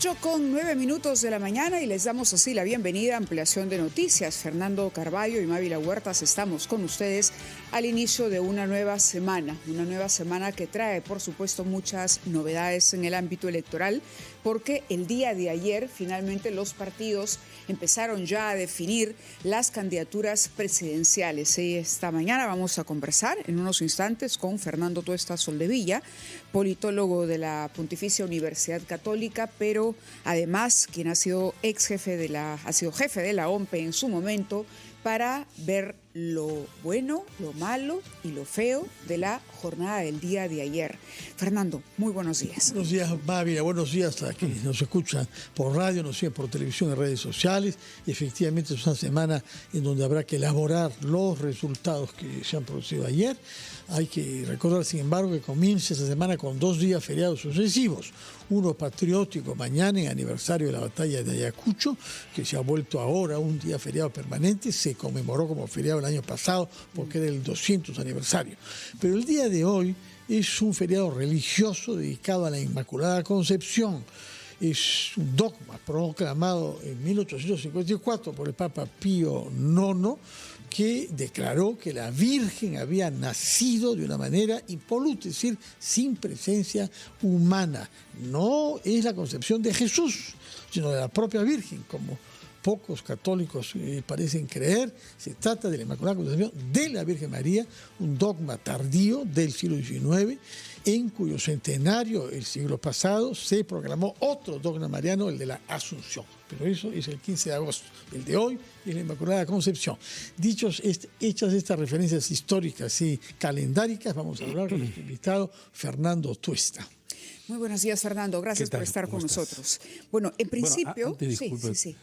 8:09 de la mañana y les damos así la bienvenida a Ampliación de Noticias. Fernando Carvalho y Mávila Huertas estamos con ustedes al inicio de una nueva semana que trae, por supuesto, muchas novedades en el ámbito electoral, porque el día de ayer finalmente los partidos empezaron ya a definir las candidaturas presidenciales. Y esta mañana vamos a conversar en unos instantes con Fernando Tuesta Soldevilla, politólogo de la Pontificia Universidad Católica, pero además quien ha sido jefe de la OMPE en su momento, para ver lo bueno, lo malo y lo feo de la jornada del día de ayer. Fernando, muy buenos días. Buenos días, Mávila. Buenos días a quienes nos escuchan por radio, nos siguen por televisión y redes sociales. Efectivamente, es una semana en donde habrá que elaborar los resultados que se han producido ayer. Hay que recordar, sin embargo, que comienza esta semana con 2 días feriados sucesivos. Uno patriótico mañana, en aniversario de la batalla de Ayacucho, que se ha vuelto ahora un día feriado permanente. Se conmemoró como feriado el año pasado porque era el 200 aniversario. Pero el día de hoy es un feriado religioso dedicado a la Inmaculada Concepción. Es un dogma proclamado en 1854 por el Papa Pío IX, que declaró que la Virgen había nacido de una manera impoluta, es decir, sin presencia humana. No es la concepción de Jesús, sino de la propia Virgen, como pocos católicos parecen creer. Se trata de la Inmaculada Concepción de la Virgen María, un dogma tardío del siglo XIX, en cuyo centenario, el siglo pasado, se proclamó otro dogma mariano, el de la Asunción. Pero eso es el 15 de agosto. El de hoy es la Inmaculada Concepción. Hechas estas referencias históricas y calendáricas, vamos a hablar con nuestro invitado Fernando Tuesta. Muy buenos días, Fernando. Gracias por estar con nosotros. Bueno, en principio... Sí.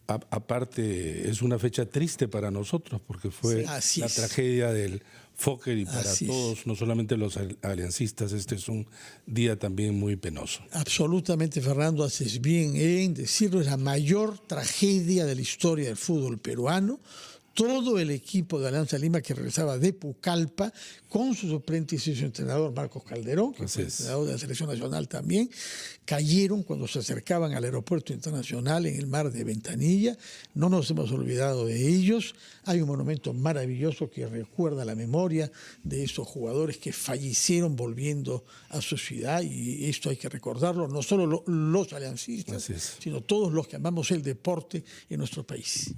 Aparte, es una fecha triste para nosotros porque fue la tragedia del Fokker y para todos, no solamente los aliancistas, este es un día también muy penoso. Absolutamente, Fernando, haces bien en decirlo, es la mayor tragedia de la historia del fútbol peruano. Todo el equipo de Alianza Lima que regresaba de Pucallpa con su suplente y su entrenador Marcos Calderón, que fue entrenador de la selección nacional también, cayeron cuando se acercaban al aeropuerto internacional en el mar de Ventanilla. No nos hemos olvidado de ellos. Hay un monumento maravilloso que recuerda la memoria de esos jugadores que fallecieron volviendo a su ciudad, y esto hay que recordarlo, no solo los aliancistas, sino todos los que amamos el deporte en nuestro país.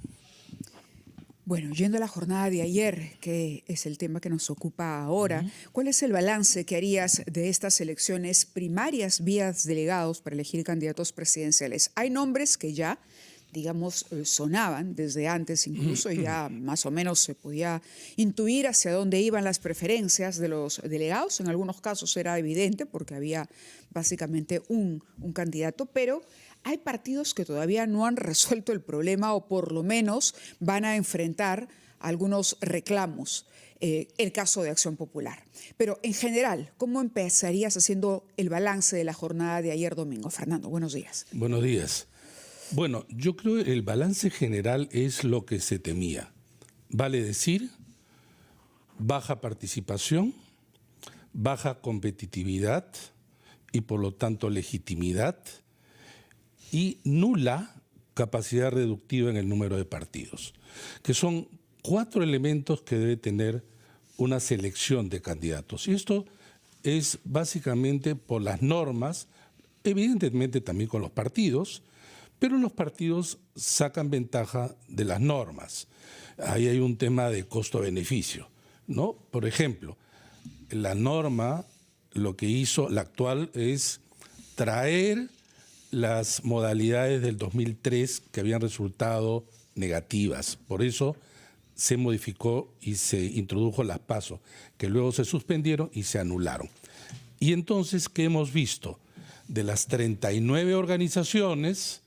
Bueno, yendo a la jornada de ayer, que es el tema que nos ocupa ahora, ¿cuál es el balance que harías de estas elecciones primarias vía delegados para elegir candidatos presidenciales? Hay nombres que ya, digamos, sonaban desde antes, incluso ya más o menos se podía intuir hacia dónde iban las preferencias de los delegados. En algunos casos era evidente porque había básicamente un candidato, pero hay partidos que todavía no han resuelto el problema o por lo menos van a enfrentar algunos reclamos. El caso de Acción Popular. Pero en general, ¿cómo empezarías haciendo el balance de la jornada de ayer domingo? Fernando, buenos días. Buenos días. Bueno, yo creo que el balance general es lo que se temía. Vale decir, baja participación, baja competitividad y por lo tanto legitimidad, y nula capacidad reductiva en el número de partidos, que son 4 elementos que debe tener una selección de candidatos. Y esto es básicamente por las normas, evidentemente también con los partidos, pero los partidos sacan ventaja de las normas. Ahí hay un tema de costo-beneficio, ¿no? Por ejemplo, la norma, lo que hizo la actual es traer las modalidades del 2003 que habían resultado negativas. Por eso se modificó y se introdujo las PASO, que luego se suspendieron y se anularon. Y entonces, ¿qué hemos visto? De las 39 organizaciones,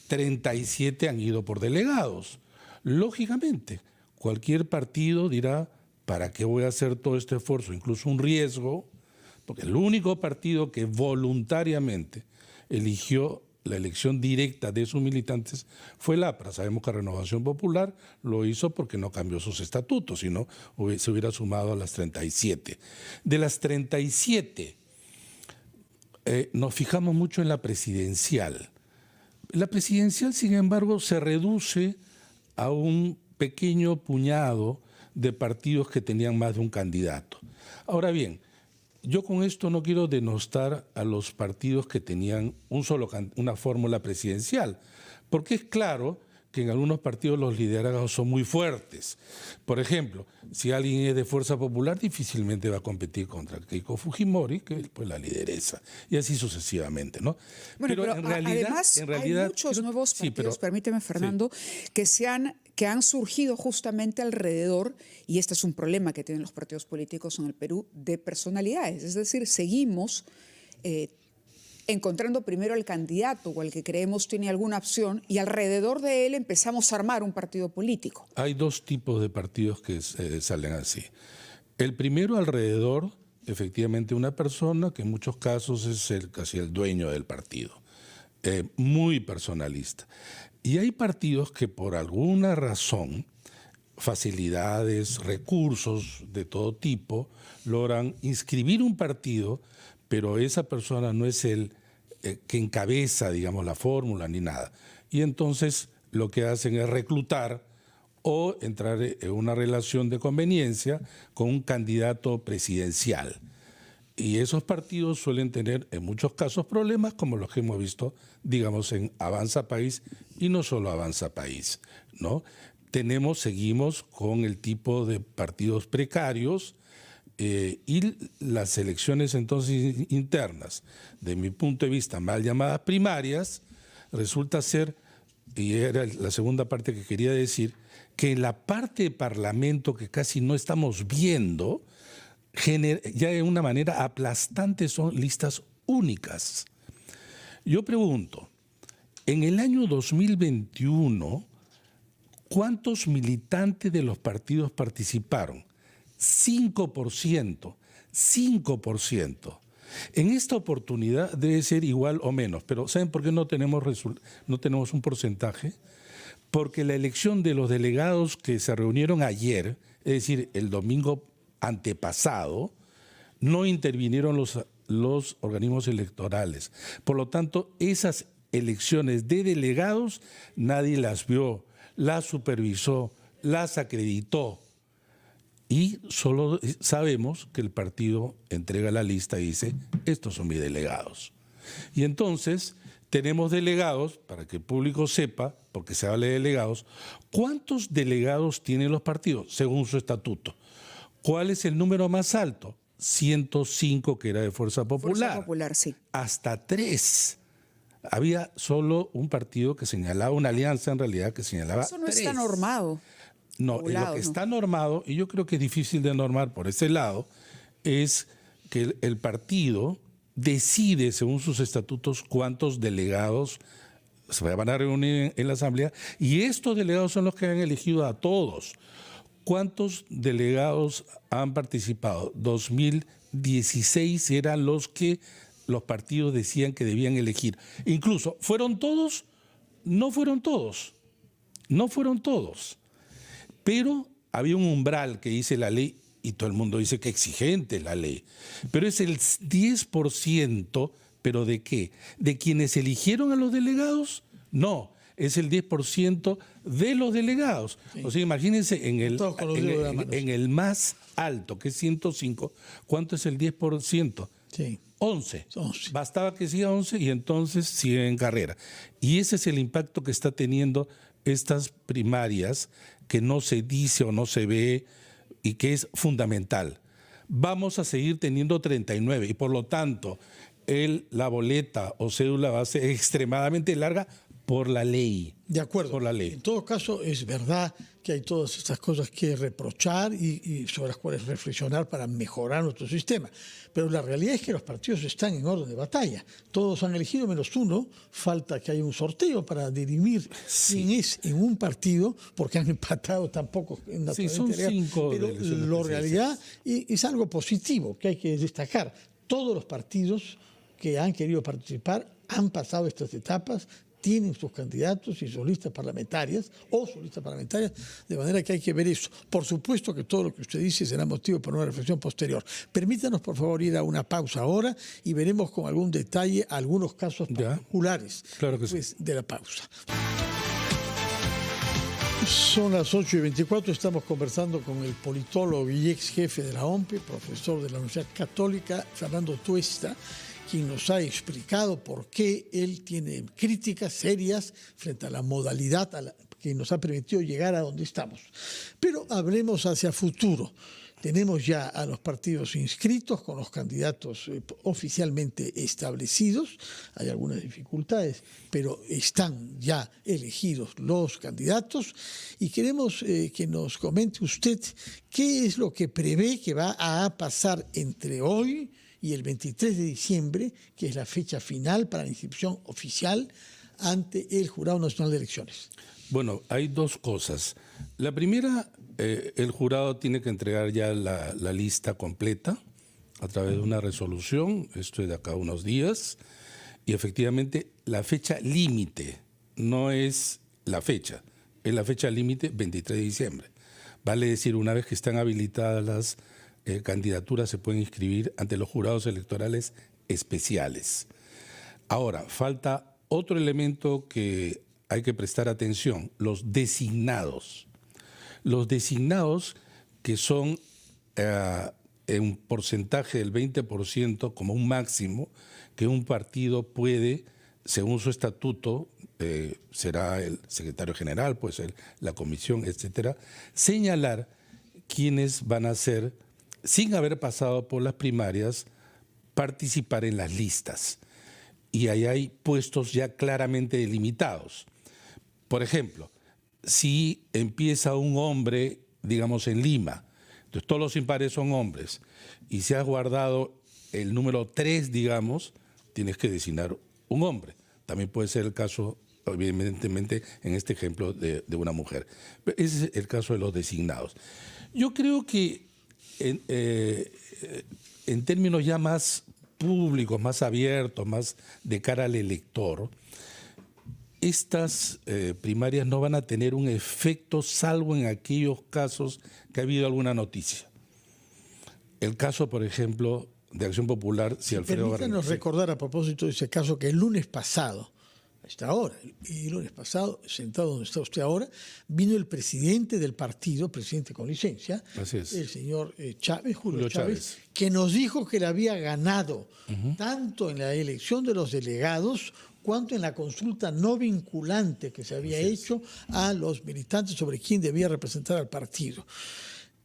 37 han ido por delegados. Lógicamente, cualquier partido dirá, ¿para qué voy a hacer todo este esfuerzo? Incluso un riesgo, porque el único partido que voluntariamente eligió la elección directa de sus militantes fue el APRA. Sabemos que Renovación Popular lo hizo porque no cambió sus estatutos, sino se hubiera sumado a las 37. De las 37, nos fijamos mucho en la presidencial. La presidencial, sin embargo, se reduce a un pequeño puñado de partidos que tenían más de un candidato. Ahora bien, yo con esto no quiero denostar a los partidos que tenían una fórmula presidencial, porque es claro que en algunos partidos los liderazgos son muy fuertes. Por ejemplo, si alguien es de Fuerza Popular, difícilmente va a competir contra Keiko Fujimori, que es pues, la lideresa, y así sucesivamente, ¿no? Bueno, pero en realidad, hay muchos nuevos partidos, permíteme, Fernando, sí, que han surgido justamente alrededor, y este es un problema que tienen los partidos políticos en el Perú, de personalidades. Es decir, seguimos encontrando primero al candidato o al que creemos tiene alguna opción y alrededor de él empezamos a armar un partido político. Hay dos tipos de partidos que salen así. El primero, alrededor, efectivamente, una persona que en muchos casos es casi el dueño del partido, muy personalista. Y hay partidos que por alguna razón, facilidades, recursos de todo tipo, logran inscribir un partido, pero esa persona no es el que encabeza, digamos, la fórmula ni nada. Y entonces lo que hacen es reclutar o entrar en una relación de conveniencia con un candidato presidencial. Y esos partidos suelen tener en muchos casos problemas como los que hemos visto, digamos, en Avanza País y no solo Avanza País, ¿no? Seguimos con el tipo de partidos precarios y las elecciones entonces internas, de mi punto de vista mal llamadas primarias, resulta ser, y era la segunda parte que quería decir, que en la parte de Parlamento que casi no estamos viendo, ya de una manera aplastante son listas únicas. Yo pregunto, en el año 2021, ¿cuántos militantes de los partidos participaron? 5%, 5%. En esta oportunidad debe ser igual o menos, pero ¿saben por qué no tenemos un porcentaje? Porque la elección de los delegados que se reunieron ayer, es decir, el domingo antepasado, no intervinieron los organismos electorales. Por lo tanto, esas elecciones de delegados nadie las vio, las supervisó, las acreditó. Y solo sabemos que el partido entrega la lista y dice, estos son mis delegados. Y entonces tenemos delegados, para que el público sepa, porque se habla de delegados, ¿cuántos delegados tienen los partidos según su estatuto? ¿Cuál es el número más alto? 105, que era de Fuerza Popular. Fuerza Popular, sí. Hasta 3. Había solo un partido que señalaba, una alianza en realidad que señalaba 3. Eso no está normado. No, lo que está normado, y yo creo que es difícil de normar por ese lado, es que el partido decide, según sus estatutos, cuántos delegados se van a reunir en la Asamblea, y estos delegados son los que han elegido a todos. ¿Cuántos delegados han participado? 2016 eran los que los partidos decían que debían elegir. Incluso, ¿fueron todos? No fueron todos. No fueron todos. Pero había un umbral que dice la ley, y todo el mundo dice que exigente es la ley, pero es el 10%, ¿pero de qué? ¿De quienes eligieron a los delegados? No, es el 10% de los delegados. Sí. O sea, imagínense en el más alto, que es 105, ¿cuánto es el 10%? Sí. 11. Bastaba que siga 11 y entonces sigue en carrera. Y ese es el impacto que está teniendo estas primarias, que no se dice o no se ve y que es fundamental. Vamos a seguir teniendo 39 y por lo tanto la boleta o cédula va a ser extremadamente larga por la ley. De acuerdo. Por la ley. En todo caso, es verdad que hay todas estas cosas que reprochar y sobre las cuales reflexionar para mejorar nuestro sistema. Pero la realidad es que los partidos están en orden de batalla. Todos han elegido menos uno. Falta que haya un sorteo para dirimir quién es en un partido, porque han empatado tampoco en la son 5. Pero la realidad es algo positivo que hay que destacar. Todos los partidos que han querido participar han pasado estas etapas tienen sus candidatos y sus listas parlamentarias o sus listas parlamentarias, de manera que hay que ver eso. Por supuesto que todo lo que usted dice será motivo para una reflexión posterior. Permítanos, por favor, ir a una pausa ahora y veremos con algún detalle algunos casos particulares claro que sí. de la pausa. Son las 8:24, estamos conversando con el politólogo y ex jefe de la OMPE, profesor de la Universidad Católica, Fernando Tuesta, quien nos ha explicado por qué él tiene críticas serias frente a la modalidad que nos ha permitido llegar a donde estamos. Pero hablemos hacia futuro. Tenemos ya a los partidos inscritos con los candidatos oficialmente establecidos. Hay algunas dificultades, pero están ya elegidos los candidatos. Y queremos que nos comente usted qué es lo que prevé que va a pasar entre hoy y el 23 de diciembre, que es la fecha final para la inscripción oficial ante el Jurado Nacional de Elecciones. Bueno, hay dos cosas. La primera, el jurado tiene que entregar ya la lista completa a través de una resolución, esto es de acá a unos días, y efectivamente la fecha límite no es la fecha, es la fecha límite 23 de diciembre. Vale decir, una vez que están habilitadas las candidaturas se pueden inscribir ante los jurados electorales especiales. Ahora, falta otro elemento que hay que prestar atención, los designados. Los designados que son en un porcentaje del 20% como un máximo que un partido puede, según su estatuto, será el secretario general, puede ser la comisión, etcétera, señalar quiénes van a ser, sin haber pasado por las primarias, participar en las listas. Y ahí hay puestos ya claramente delimitados. Por ejemplo, si empieza un hombre, digamos, en Lima, entonces todos los impares son hombres, y si has guardado el número 3, digamos, tienes que designar un hombre. También puede ser el caso, evidentemente, en este ejemplo, de una mujer. Ese es el caso de los designados. Yo creo que en términos ya más públicos, más abiertos, más de cara al elector, estas primarias no van a tener un efecto salvo en aquellos casos que ha habido alguna noticia. El caso, por ejemplo, de Acción Popular, si Alfredo Barranechea. Permítanos recordar a propósito de ese caso que el lunes pasado, hasta ahora, el lunes pasado, sentado donde está usted ahora, vino el presidente del partido, presidente con licencia, el señor Chávez, Julio Chávez, que nos dijo que le había ganado tanto en la elección de los delegados cuanto en la consulta no vinculante que se había hecho a los militantes sobre quién debía representar al partido.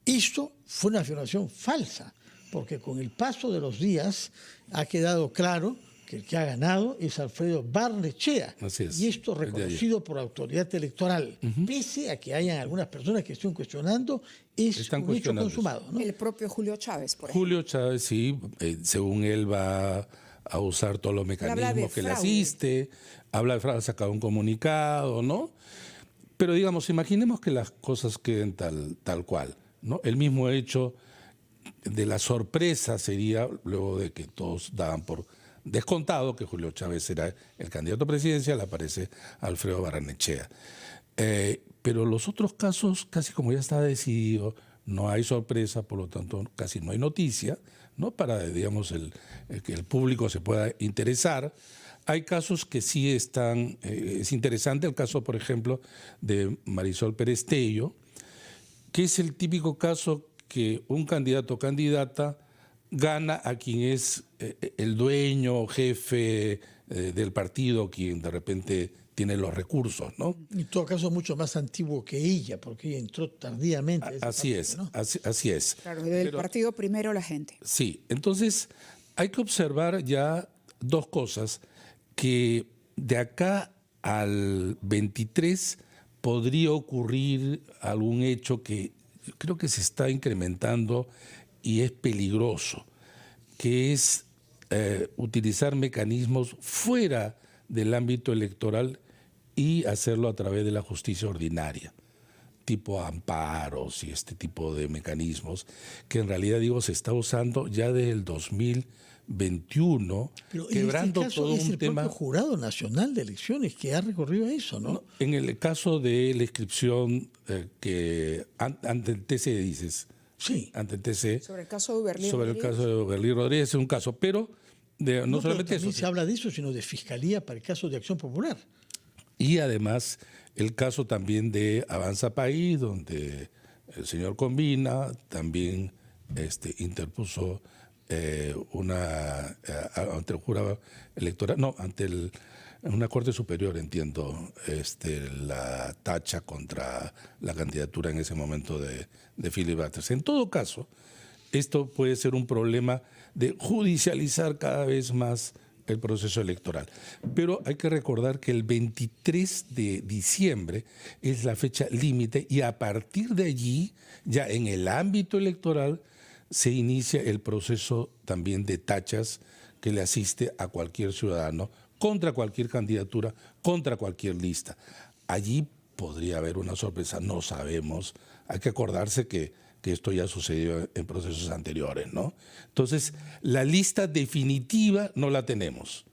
Esto fue una afirmación falsa, porque con el paso de los días ha quedado claro que el que ha ganado es Alfredo Barnechea. Y esto reconocido por la autoridad electoral. Pese a que hayan algunas personas que estén cuestionando, es un hecho consumado, ¿no? El propio Julio Chávez, por ejemplo. Julio Chávez, sí, según él va a usar todos los mecanismos que le asiste, habla de fraude, ha sacado un comunicado, ¿no? Pero digamos, imaginemos que las cosas queden tal cual, ¿no? El mismo hecho de la sorpresa sería, luego de que todos daban por descontado que Julio Chávez era el candidato presidencial, aparece Alfredo Barranechea. Pero los otros casos, casi como ya está decidido, no hay sorpresa, por lo tanto casi no hay noticia, ¿no? Para, digamos, que el público se pueda interesar. Hay casos que sí están, es interesante el caso, por ejemplo, de Marisol Pérez Tello, que es el típico caso que un candidato o candidata gana a quien es el dueño o jefe del partido, quien de repente tiene los recursos, ¿no? En todo caso, mucho más antiguo que ella, porque ella entró tardíamente. Así partido, es, ¿no? así es. Claro, del partido primero la gente. Sí, entonces hay que observar ya dos cosas, que de acá al 23 podría ocurrir algún hecho que creo que se está incrementando y es peligroso, que es utilizar mecanismos fuera del ámbito electoral y hacerlo a través de la justicia ordinaria. tipo amparos y este tipo de mecanismos que en realidad, digo, se está usando ya desde el 2021, pero quebrando en este caso todo es un el tema. propio Jurado Nacional de Elecciones que ha recorrido eso, ¿no? En el caso de la inscripción que ante el TC, dices. Sí. Ante el TC. Sobre el caso de Uberlí Sobre el Rodríguez. caso de Uberlí Rodríguez es un caso, pero no Pero solamente también eso. se habla de eso, sino de Fiscalía para el caso de Acción Popular. Y además el caso también de Avanza País, donde el señor Combina también interpuso ante el jurado electoral, no, ante una Corte Superior, entiendo, la tacha contra la candidatura en ese momento de Philip Butters. En todo caso, esto puede ser un problema de judicializar cada vez más el proceso electoral. Pero hay que recordar que el 23 de diciembre es la fecha límite y a partir de allí, ya en el ámbito electoral, se inicia el proceso también de tachas que le asiste a cualquier ciudadano contra cualquier candidatura, contra cualquier lista. Allí podría haber una sorpresa, no sabemos. Hay que acordarse que esto ya sucedió en procesos anteriores, ¿no? Entonces, la lista definitiva no la tenemos,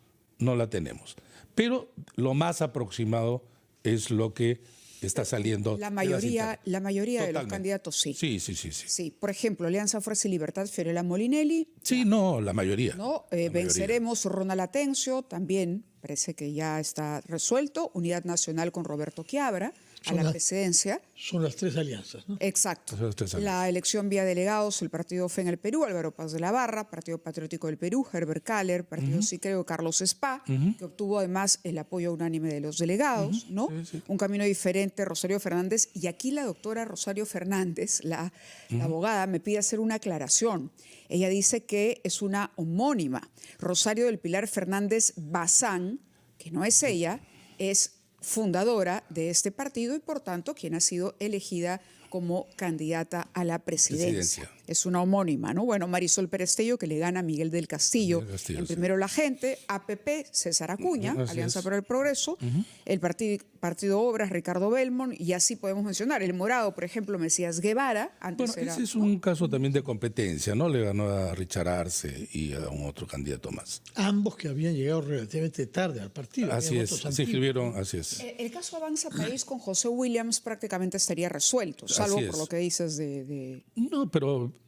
pero lo más aproximado es lo que está saliendo. La mayoría de los candidatos sí. Sí. Sí, por ejemplo, Alianza Fuerza y Libertad, Fiorella Molinelli. Sí, no, la mayoría. ¿No? La Venceremos, Ronald Atencio, también parece que ya está resuelto. Unidad Nacional con Roberto Quiabra a la presidencia. Son las tres alianzas, ¿no? Exacto. Son las tres alianzas. La elección vía delegados, el Partido FE en el Perú, Álvaro Paz de la Barra, Partido Patriótico del Perú, Herbert Kaller, Partido Sí Creo, Carlos Spa, que obtuvo además el apoyo unánime de los delegados, ¿no? Sí. Un camino diferente, Rosario Fernández. Y aquí la doctora Rosario Fernández, la abogada, me pide hacer una aclaración. Ella dice que es una homónima. Rosario del Pilar Fernández Bazán, que no es ella, es fundadora de este partido y por tanto quien ha sido elegida como candidata a la presidencia. Es una homónima, ¿no? Bueno, Marisol Perestello, que le gana a Miguel del Castillo, en Primero la Gente, APP, César Acuña, Alianza para el Progreso, el Partido Obras, Ricardo Belmont, y así podemos mencionar. El Morado, por ejemplo, Mesías Guevara, antes era... Ese es un caso también de competencia, ¿no? Le ganó a Richard Arce y a un otro candidato más. Ambos que habían llegado relativamente tarde al partido. Así es, se inscribieron, así es. El caso Avanza País con José Williams prácticamente estaría resuelto, salvo por lo que dices de...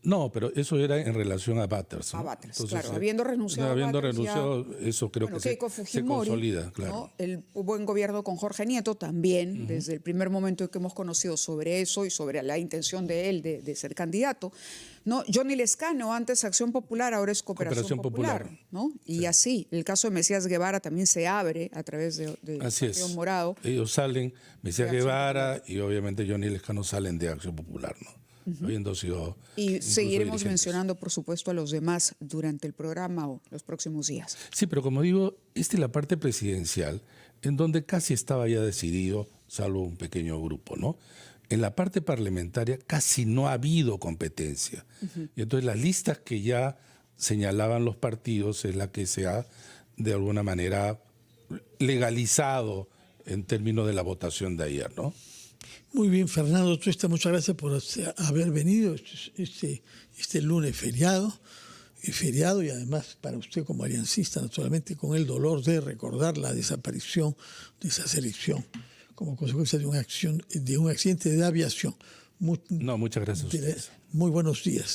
No, pero eso era en relación a Butters, ¿no? A Butters, claro. Habiendo renunciado eso creo que Keiko se consolida, claro. ¿no? El buen gobierno con Jorge Nieto también, desde el primer momento que hemos conocido sobre eso y sobre la intención de él de ser candidato. ¿No? Johnny Lescano, antes Acción Popular, ahora es Cooperación Popular. ¿No? Y así, el caso de Mesías Guevara también se abre a través de Partido Morado. Ellos salen, Mesías Guevara y obviamente Johnny Lescano salen de Acción Popular, ¿no? Habiendo sido y seguiremos dirigentes. mencionando, por supuesto, a los demás durante el programa o los próximos días. Sí, pero como digo, esta es la parte presidencial en donde casi estaba ya decidido, salvo un pequeño grupo, ¿no? En la parte parlamentaria casi no ha habido competencia. Y entonces las listas que ya señalaban los partidos es la que se ha, de alguna manera, legalizado en términos de la votación de ayer, ¿no? Muy bien, Fernando Tuesta, muchas gracias por haber venido este lunes feriado y además para usted como aliancista, naturalmente con el dolor de recordar la desaparición de esa selección como consecuencia de un accidente de aviación. Muchas gracias a ustedes. Muy buenos días.